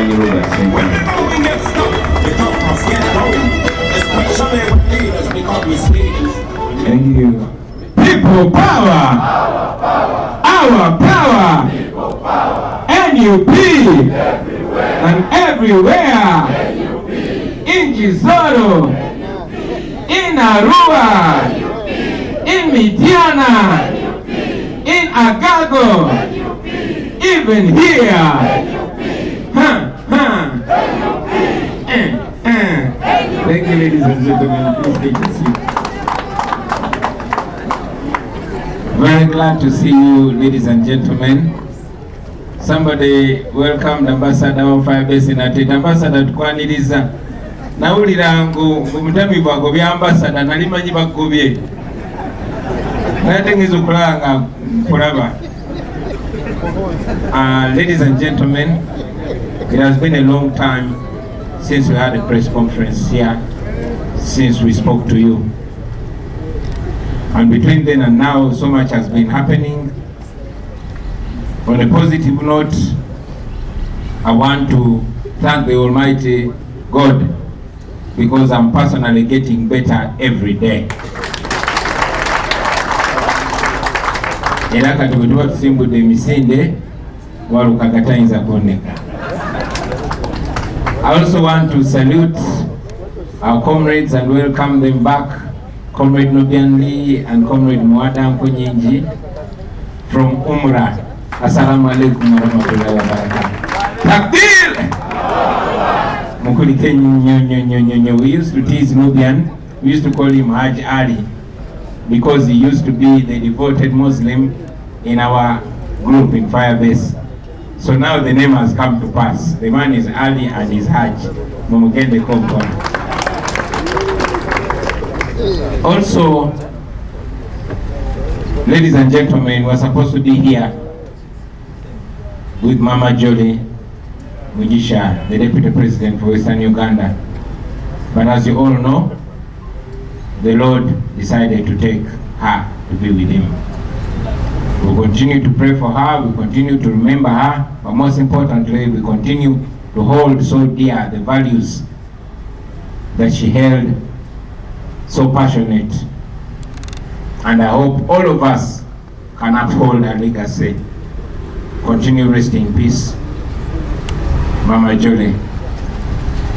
Thank you. People power. Our power. NUP. And everywhere. In Kisoro. In Arua. In Midiana. In Agago. Even here. Thank you, ladies and gentlemen. Please take a seat. Very glad to see you, ladies and gentlemen. Somebody welcomed Ambassador of Firebase in Atit. Ambassador tukwaniriza. Nawulira ngu mutamivu agobya ambassador nalimanyi bagobye. Natengezo kulanga kulaba. Ladies and gentlemen, it has been a long time since we had a press conference here, since we spoke to you. And between then and now, so much has been happening. On a positive note, I want to thank the Almighty God because I'm personally getting better every day. Era kati bwetuba tusimbudde emisinde walukagatainza kuoneka. I also want to salute our comrades and welcome them back, Comrade Nubian Lee and Comrade Mwada Nkunyinji from Umrah. Assalamu alaikum warahmatullahi wabarakatuh. Takbir! Mukulike nyonyo. We used to tease Nubian. We used to call him Haj Ali because he used to be the devoted Muslim in our group in Firebase. So now the name has come to pass. The man is Ali and is Haj. Mumugende Kompon. Also, ladies and gentlemen, we're supposed to be here with Mama Jolly Mugisha, the Deputy President for Western Uganda. But as you all know, the Lord decided to take her to be with him. We continue to pray for her, we continue to remember her, but most importantly, we continue to hold so dear the values that she held so passionate. And I hope all of us can uphold her legacy. Continue resting in peace, Mama Jolie.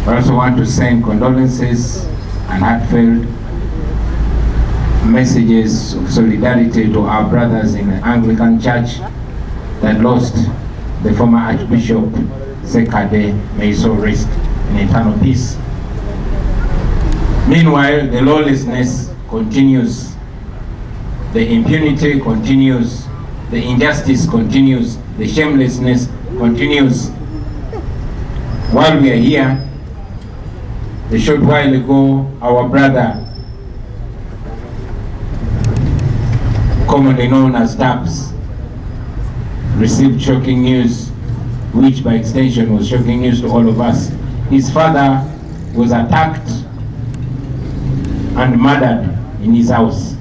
I also want to send condolences and heartfelt messages of solidarity to our brothers in the Anglican Church that lost the former Archbishop Sekade. May his soul rest in eternal peace. Meanwhile, the lawlessness continues, the impunity continues, the injustice continues, the shamelessness continues. While we are here, a short while ago, our brother, commonly known as Taps, received shocking news, which by extension was shocking news to all of us. His father was attacked and murdered in his house.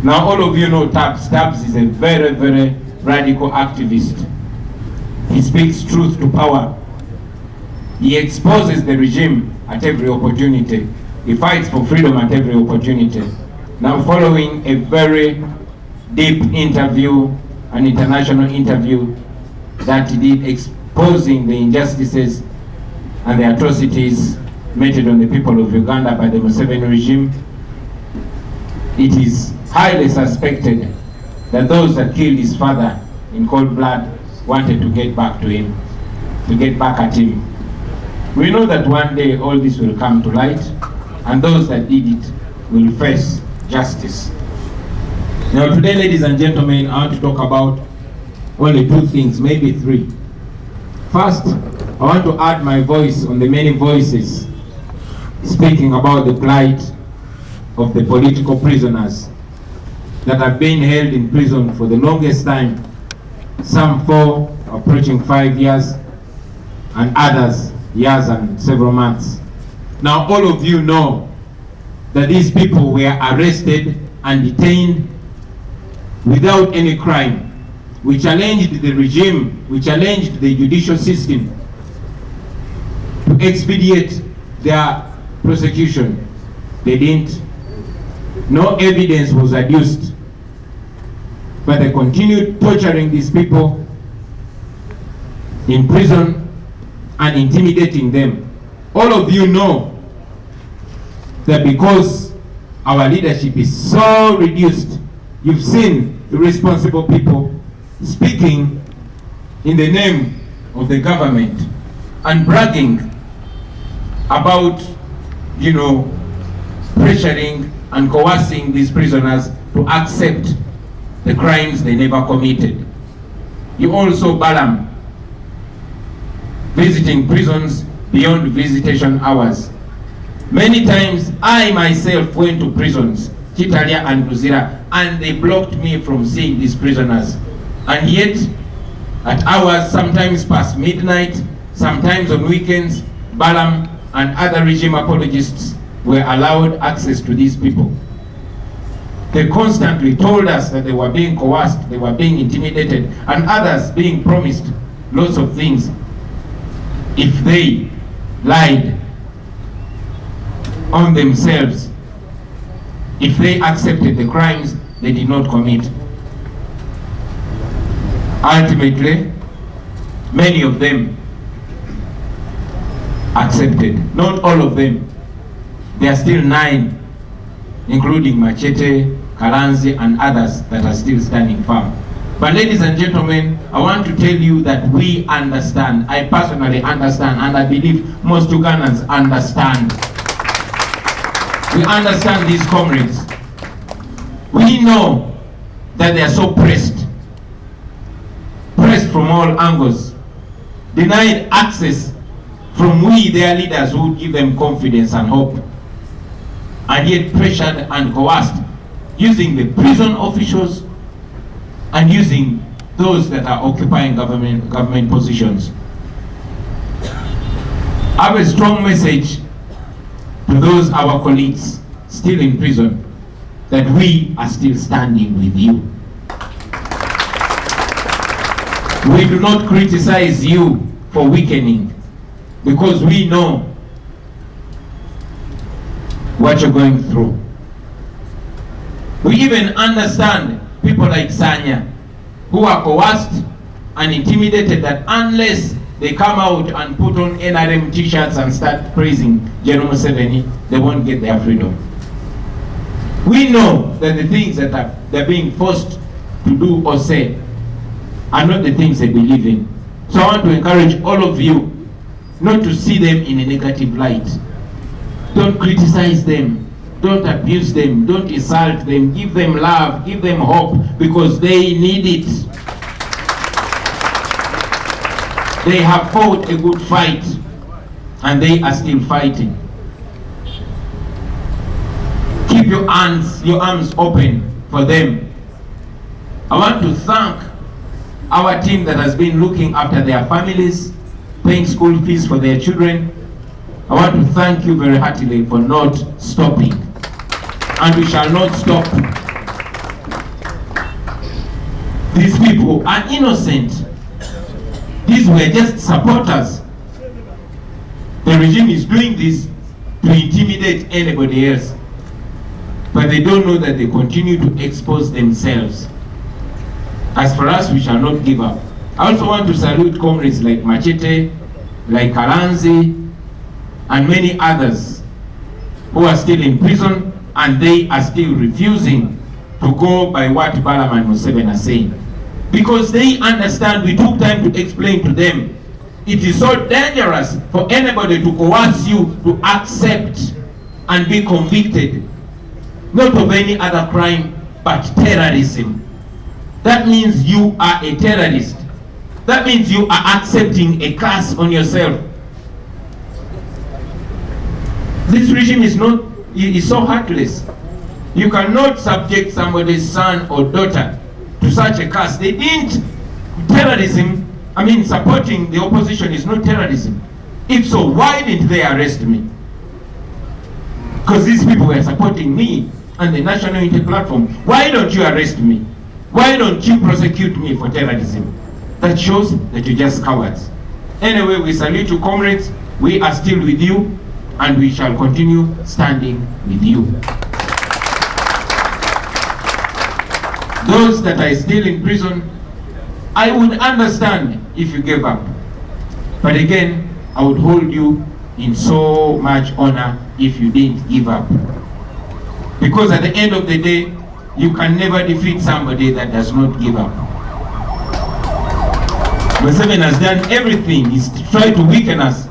Now all of you know Taps. Taps is a very, very radical activist. He speaks truth to power. He exposes the regime at every opportunity. He fights for freedom at every opportunity. Now following a very deep interview, an international interview that he did exposing the injustices and the atrocities meted on the people of Uganda by the Museveni regime, it is highly suspected that those that killed his father in cold blood wanted to get back to him, to get back at him. We know that one day all this will come to light and those that did it will face justice. Now today, ladies and gentlemen, I want to talk about only two things, maybe three. First, I want to add my voice on the many voices speaking about the plight of the political prisoners that have been held in prison for the longest time, some 4, approaching 5 years, and others years and several months. Now all of you know that these people were arrested and detained without any crime. We challenged the regime, we challenged the judicial system expedite their prosecution. They didn't. No evidence was adduced. But they continued torturing these people in prison and intimidating them. All of you know that because our leadership is so reduced, you've seen irresponsible people speaking in the name of the government and bragging about, pressuring and coercing these prisoners to accept the crimes they never committed. You also Balaam visiting prisons beyond visitation hours. Many times I myself went to prisons, Chitalia and Luzira, and they blocked me from seeing these prisoners. And yet, at hours, sometimes past midnight, sometimes on weekends, Balaam and other regime apologists were allowed access to these people. They constantly told us that they were being coerced, they were being intimidated, and others being promised lots of things if they lied on themselves, if they accepted the crimes they did not commit. Ultimately, many of them accepted. Not all of them. There are still 9, including Machete, Kalanzi, and others that are still standing firm. But ladies and gentlemen, I want to tell you that we understand. I personally understand, and I believe most Ugandans understand. We understand these comrades. We know that they are so pressed from all angles, denied access from we, their leaders, who give them confidence and hope, and yet pressured and coerced, using the prison officials and using those that are occupying government positions. I have a strong message to those our colleagues still in prison, that we are still standing with you. We do not criticize you for weakening, because we know what you're going through. We even understand people like Sanya, who are coerced and intimidated, that unless they come out and put on NRM t-shirts and start praising General Museveni, they won't get their freedom. We know that the things that they're being forced to do or say are not the things they believe in. So I want to encourage all of you not to see them in a negative light. Don't criticize them. Don't abuse them. Don't insult them. Give them love. Give them hope, because they need it. They have fought a good fight, and they are still fighting. Keep your arms open for them. I want to thank our team that has been looking after their families, paying school fees for their children. I want to thank you very heartily for not stopping. And we shall not stop. These people are innocent. These were just supporters. The regime is doing this to intimidate anybody else. But they don't know that they continue to expose themselves. As for us, we shall not give up. I also want to salute comrades like Machete, like Kalanzi, and many others who are still in prison, and they are still refusing to go by what Balaam and Museveni are saying. Because they understand, we took time to explain to them, it is so dangerous for anybody to coerce you to accept and be convicted, not of any other crime, but terrorism. That means you are a terrorist. That means you are accepting a curse on yourself. This regime is so heartless. You cannot subject somebody's son or daughter to such a curse. They didn't. Supporting the opposition is not terrorism. If so, why didn't they arrest me? Because these people were supporting me and the National Unity Platform. Why don't you arrest me? Why don't you prosecute me for terrorism? That shows that you're just cowards. Anyway, we salute you, comrades. We are still with you, and we shall continue standing with you. Those that are still in prison, I would understand if you gave up. But again, I would hold you in so much honor if you didn't give up. Because at the end of the day, you can never defeat somebody that does not give up. Museveni has done everything. He's tried to weaken us.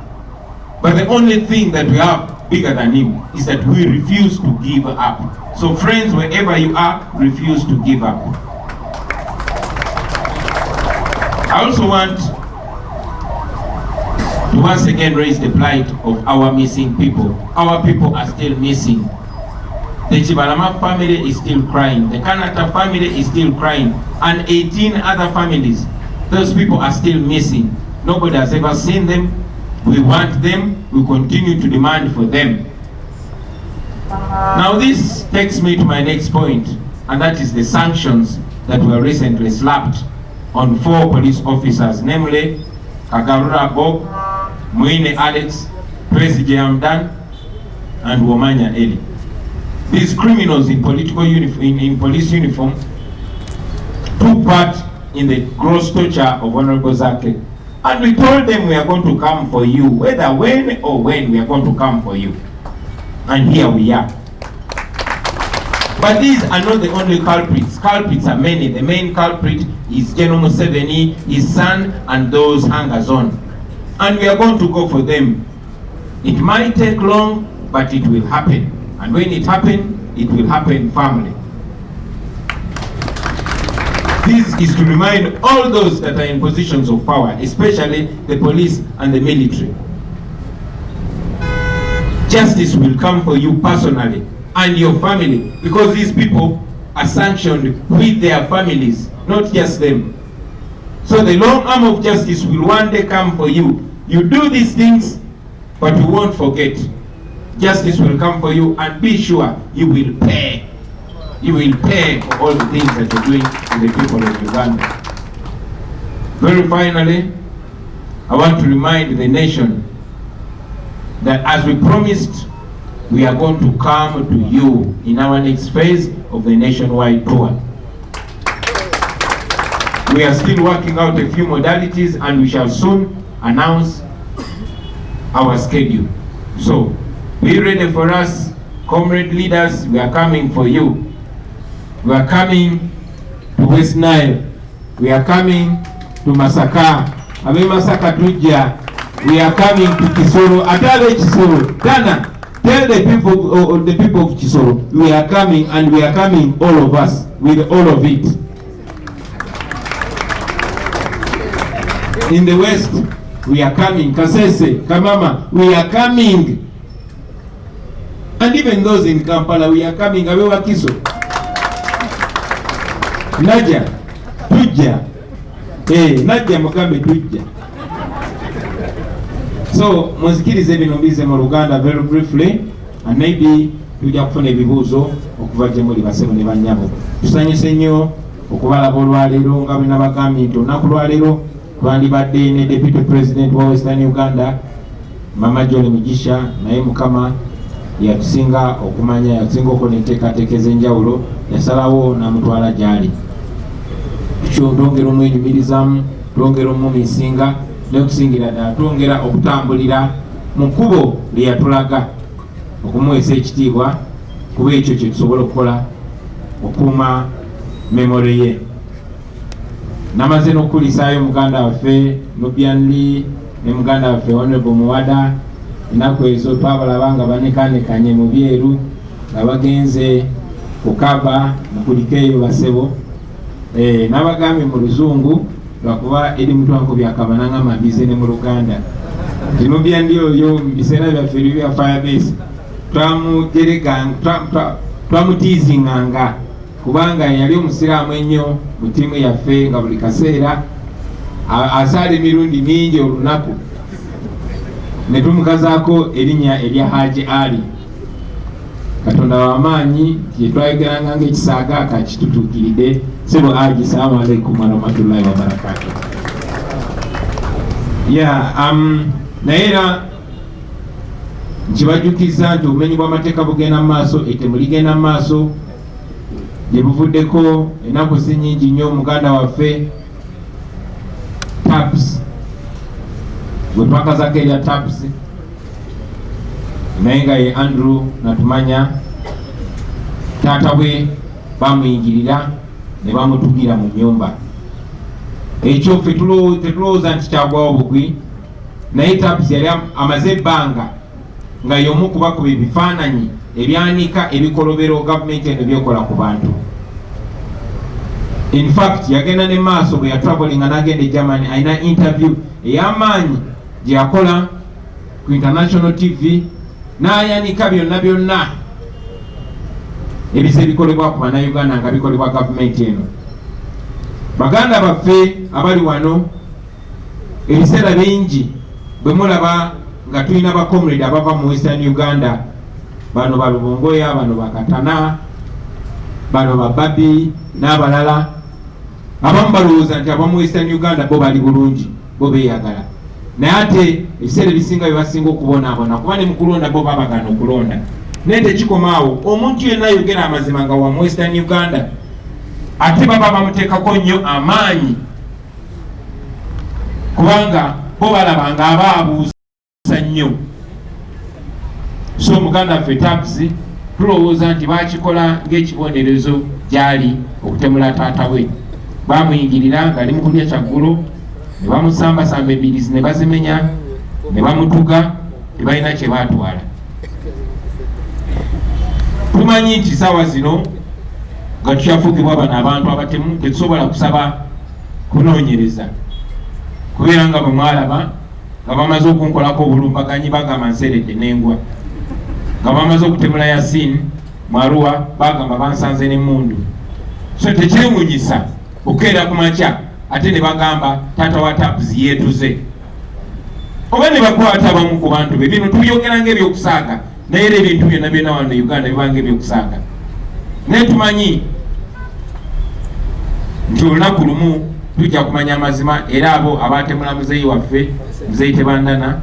But the only thing that we have bigger than him is that we refuse to give up. So friends, wherever you are, refuse to give up. I also want to once again raise the plight of our missing people. Our people are still missing. The Chibalama family is still crying. The Kanata family is still crying. And 18 other families. Those people are still missing. Nobody has ever seen them. We want them. We continue to demand for them. Now this takes me to my next point, and that is the sanctions that were recently slapped on 4 police officers, namely Kagarura Bob, Muine Alex, Tracy Jamdan, and Womanya Eli. These criminals in police uniform took part in the gross torture of Honorable Zake. And we told them we are going to come for you, whether when or when we are going to come for you. And here we are. But these are not the only culprits. Culprits are many. The main culprit is General Museveni, his son, and those hangers on. And we are going to go for them. It might take long, but it will happen. And when it happens, it will happen firmly. This is to remind all those that are in positions of power, especially the police and the military. Justice will come for you personally and your family, because these people are sanctioned with their families, not just them. So the long arm of justice will one day come for you. You do these things, but you won't forget. Justice will come for you, and be sure you will pay. You will pay for all the things that you're doing to the people of Uganda. Very finally, I want to remind the nation that as we promised, we are going to come to you in our next phase of the nationwide tour. We are still working out a few modalities, and we shall soon announce our schedule. So, be ready for us, comrade leaders. We are coming for you. We are coming to West Nile. We are coming to Masaka. Abe Masaka Tuja. We are coming to Kisoro. Atale Kisoro. Dana, tell the people of Kisoro, we are coming, and we are coming, all of us, with all of it. In the West, we are coming. Kasese, Kamama, we are coming. And even those in Kampala, we are coming. Abewa Kiso. Naja, Tuja. Naja Mugambe Tuja. So, muzikirize bino mbize mu Luganda very briefly, and maybe tujja kufuna ebibuuzo okuva gye muli basebo ne bannyabo. Tusanyuse nnyo okubalaba olwaleero nga bwe nabagambye nti olunaku lwaleero twandibadde ne Deputy President wa Western Uganda, Mama John Mugisha, naye Mukama yatusinga okumanya, yatusinga okola enteekateeka ez'enjawulo, yasalawo n'amutwala gy'ali. Twongera omwenyumirizamu, twongera omumisinga, n'okusingira ddala twongera okutambulira mu kkubo lye yatulaga, okumuweesa ekitiibwa kuba ekyo kye tusobola okukola okuuma memore ye. Namaze n'okukulisaayo muganda waffe Nubianli ne muganda waffe Honorable Muwada. Ennaku ezo twabalaba nga banekanekanye mu byeru nga bagenze kukaba mukuliko eyo basebo. Nabagambye mu Luzungu lwakuba eri mutwanko byakabananga mabize ne mu Luganda. Tinubya ndi oyo mu biseera byaffe bya firebase twamutiizinganga kubanga yali omusiraamu ennyo mu ttiimu yaffe nga buli kaseera asaala emirundi mingi olunaku. Ne tumukazaako erinnya erya Haji Ali. Katonda w'amaanyi yetwayogeranga ng'ekisaaga akakitutuukiridde. Sebo Haji, salaamu alaikum wa rahmatullahi wa barakatuh. Naye era nkibajukiza nti obumenyi bw'amateeka bugenda mu maaso, ettemu ligenda mu maaso gye buvuddeko ennaku si nnyingi nnyo. Muganda waffe TAPS gwe twakazako erya TAPS naye nga ye Andrew Natumanya, taata we bamuyingirira ne bamutugira mu nnyumba. Ekyo ffe tetulowooza nti kyagwawo bugwi, naye TAPS yali amaze ebbanga nga y'omu kubakuba ebifaananyi ebyanika ebikolobero gavumenti eno byekola ku bantu. In fact yagenda ne maaso bwe yatravelinga n'agenda e Germany, alina interview ey'amaanyi gye yakola ku international TV n'ayanika byonna byonna ebize bikolebwa ku bannayuganda nga bikolebwa gavumenti eno. Baganda baffe abali wano, ebiseera bingi bwe mulaba nga tulina bakomrade abava mu Western Uganda, bano balubongoya, bano bakatana, bano bababi n'abalala, abamu balowooza nti abamu Western Uganda bo bali bulungi, bo beeyagala. Naye ate ebiseera ebisinga bye basinga okubonaabona kuba ne mu kulonda bo babagana okulonda. Naye tekikomaawo, omuntu yenna ayogera amazima nga wa mu Western Uganda ate baba bamuteekako nnyo amaanyi kubanga bo balaba nga abaabuusa nnyo. So muganda waffe TAPS tulowooza nti bakikola ng'ekibonerezo gy'ali okutemula taata we. Bamuyingirira ng'ali mu kulya kyaggulo, ne bamusambasamba embirizi ne bazimenya, ne bamutuga, tebalina kye baatwala. Tumanyi nti saawa zino nga tukyafugibwa bano abantu abatemu, tetusobola kusaba kunoonyereza, kubeera nga bwe mwalaba nga bamaze okunkolako obulumbaganyi bagamba nseredde n'engwa, nga bamaze okutemula Yasin mu Arua bagamba bansanze n'emmundu. So tekyewuunyisa okukeera ku makya ate ne bagamba taata wa TAPS yeetuze, oba ne bakwata abamu ku bantu be. Bino tubyogera ng'ebyokusaaga, naye era ebintu byonna byonna wano Uganda bibanga ebyokusaaga. Naye tumanyi nti olunaku lumu tujja kumanya amazima, era abo abatemula muzeeyi waffe muzeeyi Tebandana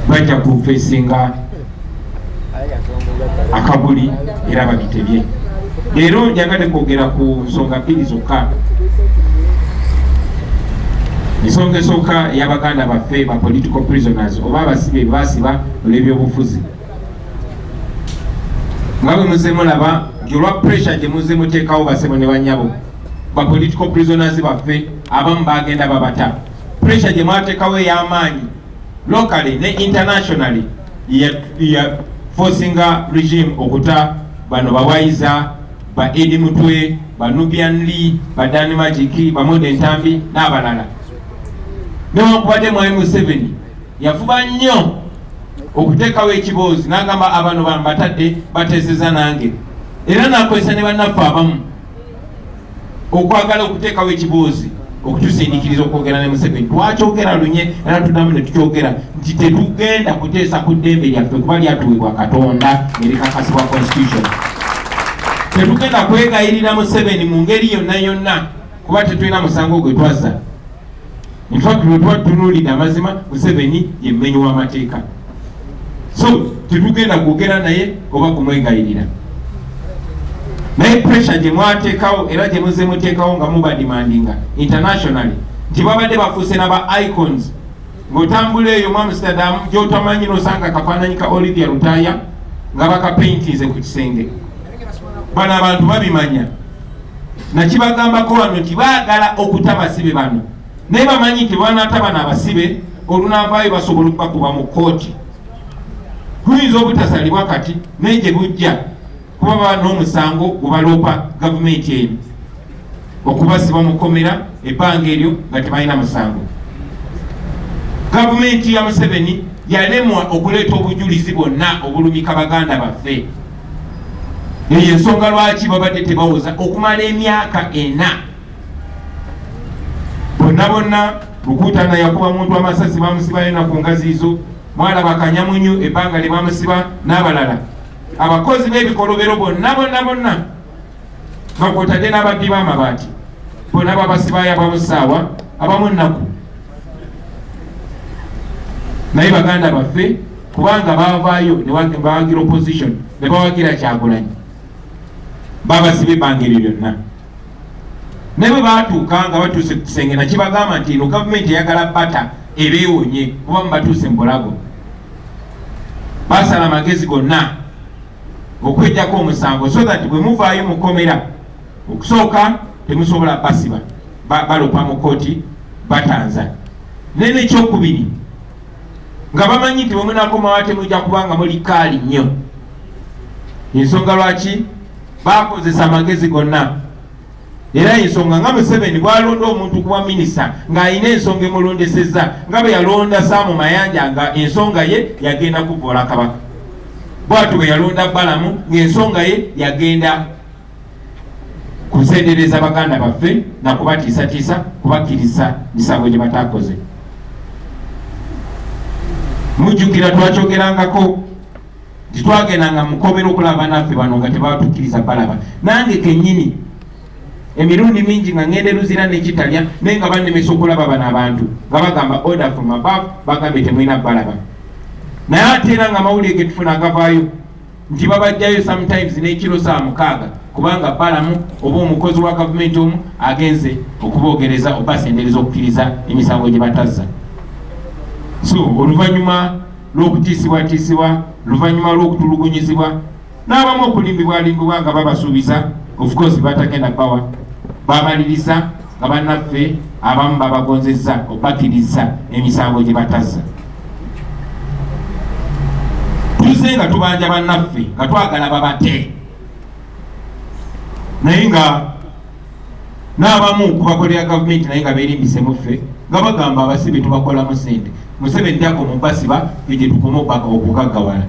bajja kufeesinga akabuli era bagitebye. Leero njagadde kwogera ku nsonga bbiri zokka. Ensonga esooka ey'Abaganda baffe ba political prisoners oba abasibe basiba olw'ebyobufuzi. Nga bwe muze mulaba nti olwa pressure gye muze muteekawo basebo ne bannyabo ba political prisoners baffe abamu bagenda babata. Pressure gye mwateekawo ey'amaanyi locally ne internationally ya forcinga regime okuta bano bawayiza ba Edi Mutwe, ba Nubian Lee, ba Dani Majiki, ba Monde Ntambi n'abalala. Newankubadde Mwami Museveni yafuba nnyo okuteekawo ekiboozi n'agamba abano bambatadde bateeseza nange, era n'akozesa ne bannaffe abamu okwagala okuteekawo ekiboozi okutusindiikiriza okwogera ne Museveni. Twakyogera lunye era tuddamu ne tukyogera nti tetugenda kuteesa ku ddembe lyaffe kuba lyatuweebwa Katonda ne likakasibwa constitution. Tetugenda kwegayirira Museveni mu ngeri yonna yonna kuba tetulina musango gwe twazza. In fact lwe twatunuulira amazima Museveni ye mmenyi w'amateeka, so tetugenda kwogera naye oba kumwegayirira. Naye pressure gye mwateekawo era gye muze muteekawo nga mubadimandinga internationally nti babadde bafuuse n'aba icons, ng'otambula eyo mu Amsterdam gy'otamanyi n'osanga kafaananyi ka Olivia Lutaya nga bakapaintize ku kisenge. Bano abantu babimanya, nakibagambako wano nti baagala okuta basibe bano, naye bamanyi nti banaata bano abasibe olunaavaayo basobola okubakuba mu kooti. Guyinza obutasalibwa kati naye gye bujja kuba baba n'omusango gubaloopa gavumenti eno okubasiba mukomera ebbanga eryo nga tebalina musango. Gavumenti ya Museveni yalemwa okuleeta obujulizi bwonna obulumika Baganda baffe. Eyo ensonga lwaki babadde tebawoza okumala emyaka 4. Bonna bonna Lukutana yakuba muntu amasasi bamusiba yonna ku ngazi zo, mwalaba Kanyamunyu ebbanga lye bamusiba n'abalala. Abakozi b'ebikolobero bonna bakwotadde n'ababbi b'amabaati bonna babasibayo abamu ssaawa abamu nnaku. naye baganda baffe kubanga bavaayo ne bawagira opposition ne bawagira Kyagulanyi babasibe ebbangeri lyonna ne bwe baatuuka nga batuuse ku kisenge nakibagamba nti eno gavumenti eyagala bata ebeewonye kuba mubatuuse mu bulago basala amagezi gonna okwejjako omusango so that bwe muvaayo mukomera okusooka temusobola basiba balopa mu kooti batanza nene ekyokubiri nga bamanyi nti bwemunakomawo temujja kubanga muli kaali nnyo ensonga lwaki bakozesa amagezi gonna era ensonga nga Museveni bwalonda omuntu kuba minisita ng'alina ensonga emulondesezza nga bwe yalonda Saamu Mayanja nga ensonga ye yagenda kuvoola kabaka bwatu bwe yalonda Balamu ng'ensonga ye yagenda kusendereza baganda baffe na kubatiisatiisa kubakkiriza misango gye bataakoze. Mujjukira twakyogerangako nti twagendanga mukomera okulaba naffe bano nga tebatukkiriza balaba nange kennyini emirundi mingi nga ngende luzira nekitalya naye nga bannemesa okulaba bano abantu nga bagamba order from above bagambe temulina balaba naye ate era nga amawulire getufuna agavaayo nti babajjayo sometimes n'ekiro 6 kubanga Balamu oba omukozi wa gavumenti omu agenze okuboogereza obasendereza okukkiriza emisango gye batazza. So oluvannyuma lw'okutiisibwatiisibwa oluvannyuma lw'okutulugunyizibwa n'abamu okulimbibwalimbibwa nga babasuubiza of course batagenda bawa bamaliriza nga bannaffe abamu babagonzezza obakkiriza emisango gye batazza. Tuze nga tubanja bannaffe nga twagala babate naye nga n'abamu kubakolera gavumenti naye nga beerimbisemu ffe nga bagamba abasibe tubakolamu ssente Museveni jako mubasiba gye tukoma okugaggawala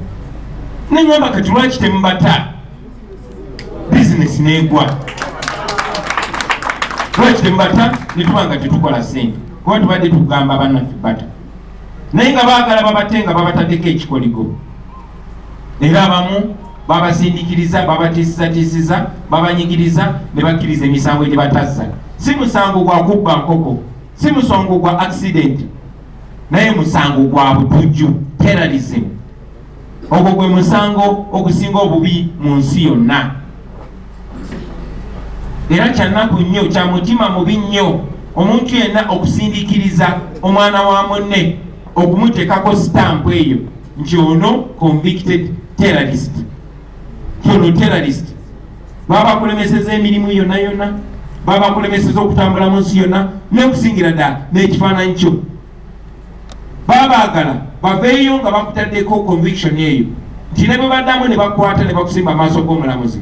neŋŋamba kati lwaki temubata bizinesi n'egwa lwaki temubata ne tuba nga tetukola ssente kuba tubadde tugamba bannaffe bata naye nga baagala babate nga babataddeko ekikoligo era abamu babasindikiriza babatiisatiisiza babanyigiriza ne bakkiriza emisango gye batazza. Si musango gwa kubba nkoko si musango gwa accident naye musango gwa butujju terrorism. Ogwo gwe musango ogusinga obubi mu nsi yonna era kyannaku nnyo kya mutima mubi nnyo omuntu yenna okusindikiriza omwana wa munne okumuteekako sitampu eyo nti ono convicted terrorist kyono terrorist babakulemeseza emirimu yonna yonna babakulemeseza okutambula mu nsi yonna n'okusingira ddala n'ekifaananyi kyo babaagala baveeyo nga bakutaddeko conviction eyo nti ne bwe baddamu ne bakwata ne bakusimba maaso g'omulamuzi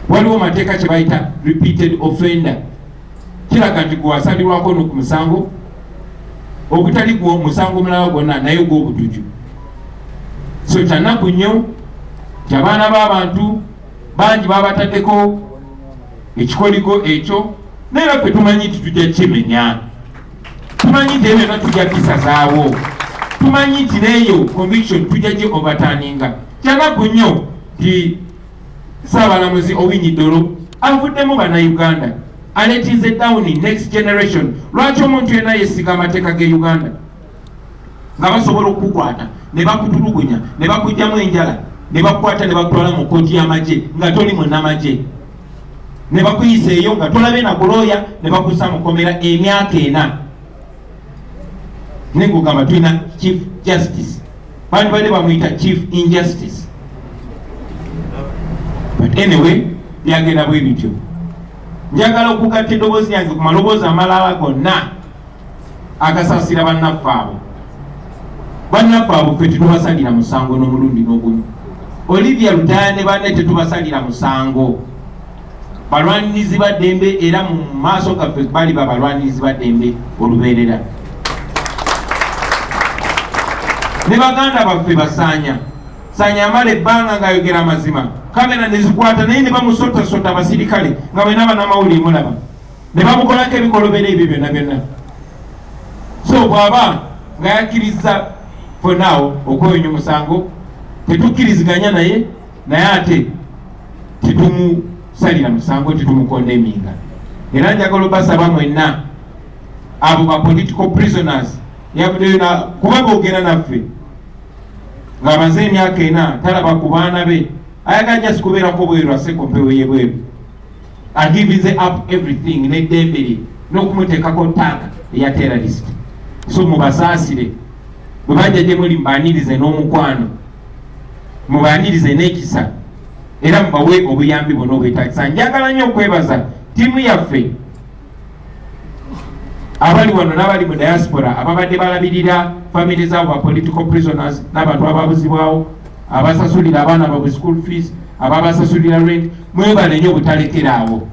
waliwo mateeka kye bayita repeated offender kiraga nti gwewasalirwako no ku musango ogutali gwo musango omulala gwonna naye gw'obutujju. So kyannaku nnyo nti abaana b'abantu bangi babataddeko ekikoligo ekyo naye ffe tumanyi nti tujja kimenya tumanyi nti ebyo tujja bisazaawo tumanyi nti neeyo conviction tujja gye overturninga. Kyannaku nnyo nti Ssaabalamuzi Owiny Dollo avuddemu bannayuganda aletize down next generation. Lwaki omuntu yenna yesiga amateeka ge Uganda nga basobola okukwata ne bakutulugunya ne bakugjamu enjala ne bakwata ne bakutwala mu kkooti y'amagye nga toli munnamagye ne bakuyiseeyo nga tolabe na kulooya ne bakussa mukomera emyaka 4 ne ngugamba tulina chief justice bantu badde bamuyita chief injustice. But anyway byagenda bwe bityo. Njagala okugatta eddoboozi yange ku maloboozi amalala gonna agasaasira bannaffe abo. Bannaffe abo ffe tetubasalira musango n'omulundi n'ogumu. Olivia Lutaya ne banne tetubasalira musango. Balwanirizi ba ddembe era mu maaso gaffe bali balwanirizi ba ddembe olubeerera. Ne baganda baffe basaanya Saanya amala ebbanga ng'ayogera amazima kamera ne zikwata naye ne bamusotasota abasirikale nga bwe naba n'amawulire mulaba ne bamukolako ebikolobero ebyo byonna byonna. So bw'aba nga yakkiriza for now okwoyonya omusango tetukkiriziganya naye ate tetumusalira musango tetumukondeminga. Era njagala obasaba mwenna abo ba political prisoners yavuddeyo kuba boogera naffe ng'amaze emyaka 4 talaba ku baana be ayagala just kubeerako bweru asekompewe ye bweru agivize up everything n'eddembe lye n'okumuteekako ttaaga eya terrorist. So mubasaasire bwe bajja gye muli mubaanirize n'omukwano mubaanirize n'ekisa era mubawe obuyambi bwonna obwetagisa. Njagala nnyo okwebaza ttiimu yaffe abali wano n'abali mu diaspora ababadde balabirira family zaabo ba political prisoners n'abantu ababuzibwawo abasasulira abaana baabwe school fees ababasasulira rent. Mwebale nnyo obutalekeraawo.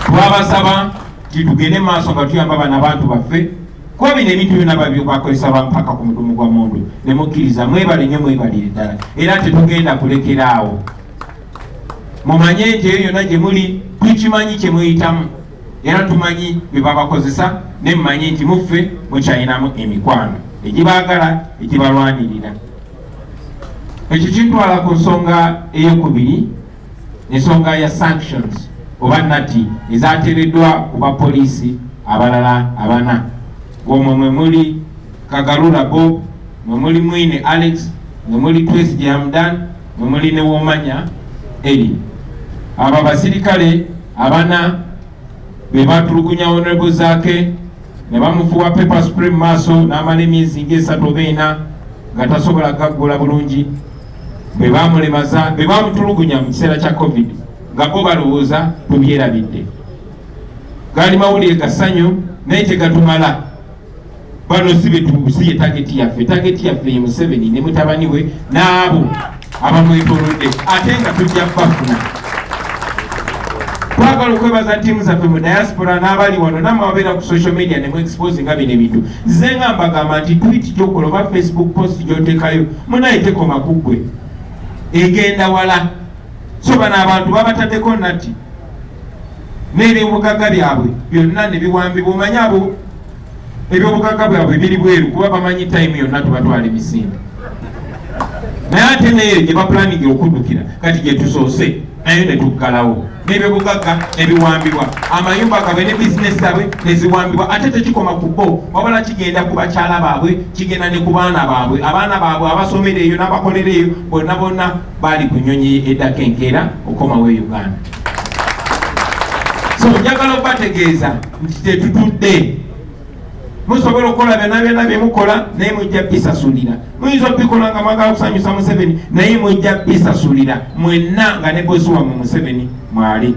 Twabasaba tugende maaso nga tuyamba abaana abantu baffe kuba bino ebintu byonna bakozesa bampaka ku mudumu gwa mundu ne mukkiriza. Mwebale nnyo mwebalire ddala era tetugenda kulekeraawo. Mumanye nti eyo yonna gye muli tukimanyi kye muyitamu era tumanyi bye babakozesa ne mumanyi nti muffe mukyayinamu emikwano egibaagala egibalwanirira. Ekyo kintwala ku nsonga ey'okubiri, ensonga ya sanctions oba nati ezateereddwa ku bapoliisi abalala 4. Omwo mwe muli Kagalula Bob, mwe muli Mwine Alex, mwe muli Twesi Jamdan, mwe muli ne Womanya Eri. Abo basirikale 4 be batulugunya Honorable Zaake ne bamufuwa pepper spray mu maaso n'amala emyezi ng'esatu oba 4 nga tasobola gaggula bulungi. Be bamulemaza be bamutulugunya mu kiseera kya COVID nga bo balowooza tubyerabidde. Gaali mawulire gasanyu naye tegatumala. Bano si ye tageti yaffe. Tageti yaffe ye Museveni ne mutabani we n'abo abamwetoolodde ate nga tujja bafuna. Twagala okwebaza ttiimu zaffe mu diaspora n'abali wano nammwe ababeera ku social media ne mu expose nga bino ebintu. Nze nga mbagamba nti tweet gy'okola oba Facebook post gy'oteekayo munaye tekoma ku ggwe egenda wala. So bano abantu babataddeko nati n'ebyobugagga byabwe byonna ne biwambibwa. Omanyi abo ebyobugagga bwabwe biri bweru kuba bamanyi time yonna tubatwala emisinde. Naye ate neyo gye bapulaninga okuddukira kati gye tusoose nayo ne tuggalawo n'ebyobugagga ne biwambibwa. Amayumba gaabwe ne bizinesi zaabwe ne ziwambibwa. Ate tekikoma ku bo wabula kigenda ku bakyala baabwe, kigenda ne ku baana baabwe. Abaana baabwe abasomera eyo n'abakolera eyo bonna bonna baali ku nnyonyi eddako enkeera okomawo e Uganda. So njagala okubategeeza nti tetutudde. Musobola okukola byonna bye mukola naye mujja bisasulira. Muyinza okubikola nga mwagala kusanyusa Museveni naye mujja bisasulira mwenna nga ne bosi wammwe Museveni mwali.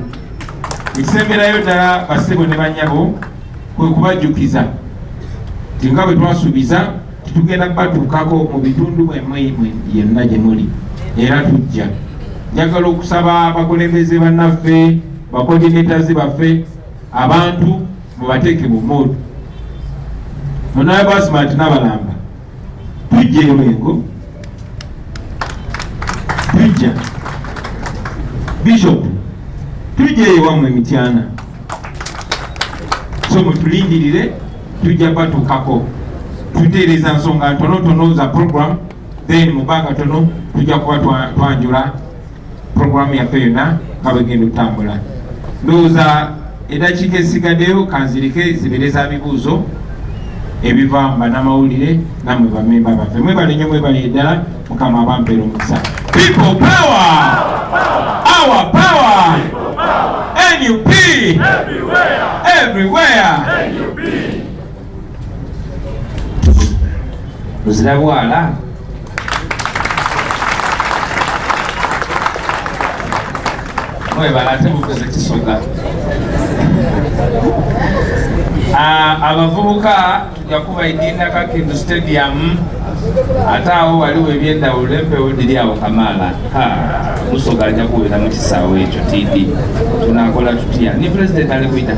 Ekisemberayo ddala bassebo ne bannyabo kwe kubajjukiza nti nga bwe twasuubiza titugenda kubatuukako mu bitundu mwemmwe yenna gye muli era tujja. Njagala okusaba abakulembeze bannaffe bakoordinators baffe abantu mubateeke mu mood. Munaye Basmat n'abalamba tujja ewengo tujja Bishop tujja ewammwe Mityana. So mutulindirire tujja batuukako tuteereza nsonga ntonotono za program then mubanga tono tujja kuba twanjula program yaffe yonna nga bwegenda okutambula. Ndowooza eddakiika esigaddeyo kanzirike zibeere za bibuuzo ebiva bannamawulire nammwe bamemba baffe. Mwebale nnyo mwebale ddala Mukama abampeera omukisa. People power! Our power! NUP! Everywhere! Luzira bwala mwebale ate mukoze kisoga. Abavubuka yakuba idinda Kakindu Stadium ate awo waliwo ebyendawulo empewo diri awo Kamala Musoga ajja kubeera mu kisaawe ekyo TD. Tunakola tutya ni president ali kwita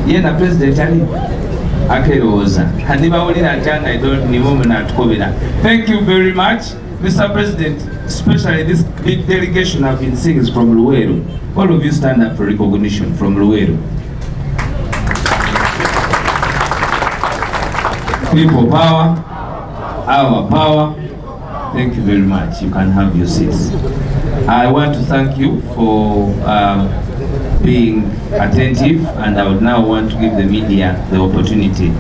ye na president ali akerowooza andibawulira ntyanga nibo munatukobera. Thank you very much Mr. President, especially this big delegation I've been seeing is from Luweero. All of you stand up for recognition from Luweero. People power, our power. Thank you very much. You can have your seats. I want to thank you for being attentive, and I would now want to give the media the opportunity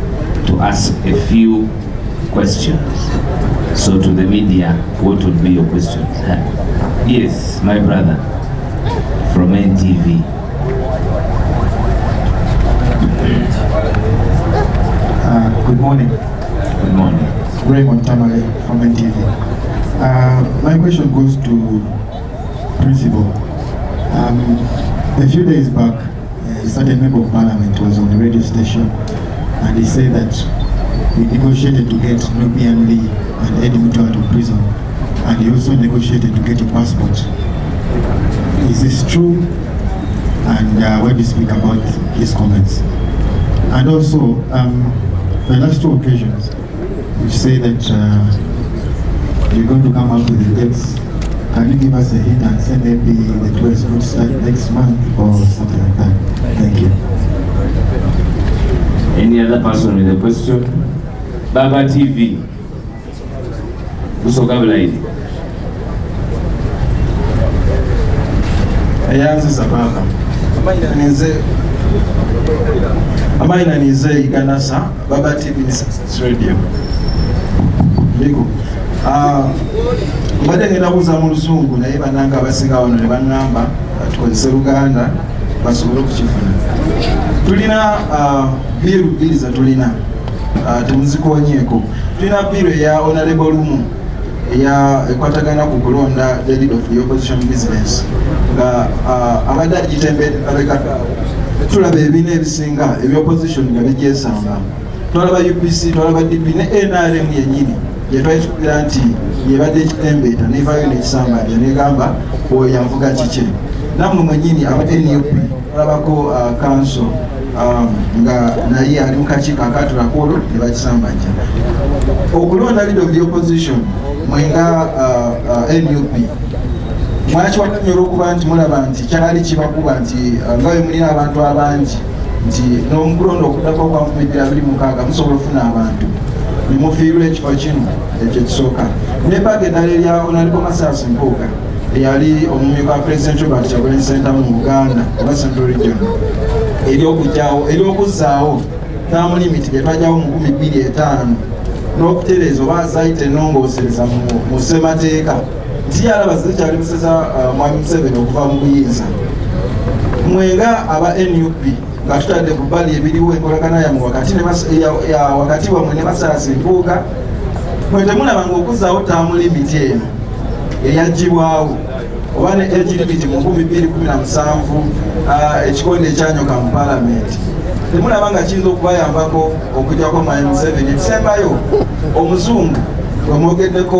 to ask a few questions. So to the media, what would be your questions? Yes, my brother from NTV. Good morning. Good morning. Raymond Tamale from NTV. My question goes to Principal. A few days back, a certain member of parliament was on the radio station and he said that we negotiated to get Nubian Lee and Eddie Mutu out of prison, and he also negotiated to get a passport. Is this true? And what do you speak about his comments? And also, the last two occasions, you say that you're going to come up with the dates. Can you give us a hint and say maybe the tour is going to start next month or something like that? Thank you. Any other person with a question? Baba TV. Usokabulaidi. Ayanze sabaka. Amaina nize iganasa Baba TV ni Success Radio. Ligo. Mbadde ngenda kuza mu Luzungu naye bannanga abasinga wano ne bangamba tukozese Luganda basobole okukifuna. Tulina biru bbiri ze tulina temuzikoonyeeko. Tulina biru eya Honorable Lumu ekwatagana ku kulonda the lead of the opposition business nga abadde agitembera tulaba ebibiina ebisinga ebyopposition nga bigyesamba. Twalaba UPC, twalaba DP ne NRM yennyini yetwayitulira nti yebadde ekitembeeta nevaayo nekisambanja negamba oyo yavuga kike. Nammwe mwennyini aba NUP twalabako council nga naye ali mu kakiiko akatulako olwo ne bakisambanja. Okulonda leader of the opposition mwenga NUP mwakiwakamya olwokuba nti mulaba nti kyali kibakuba nti nga bwe mulina abantu abangi nti n'omukulonda okuddako kwa 2026 musobola okufuna abantu nemufiirwa ekifo kino ekyo kisooka. Nebaga eddala erya Honorable Masasi Mpuuga eyali omumyuka wa President Robert Kyagulanyi Center mu Buganda oba Central Region ery'okuzzaawo term limit gye twajjawo mu 2005 n'okutereeza oba azayite ennongoosereza mu ssemateeka nti yalaba zikyali museza Mwami Museveni okuva mu buyinza. Mwenga aba NUP nga tutadde ku bbali ebiriwo enkolagana yammwe wakati wammwe ne Masasi Mpuuga mwe temulabanga okuzzaawo term limit eno eyaggyibwawo oba ne age limit mu 2017 ekikonde ekyanyoka mu palamenti. Temulaba nga kiyinza okubayambako okujjako Mwami Museveni. Ekisembayo omuzungu gwe mwogeddeko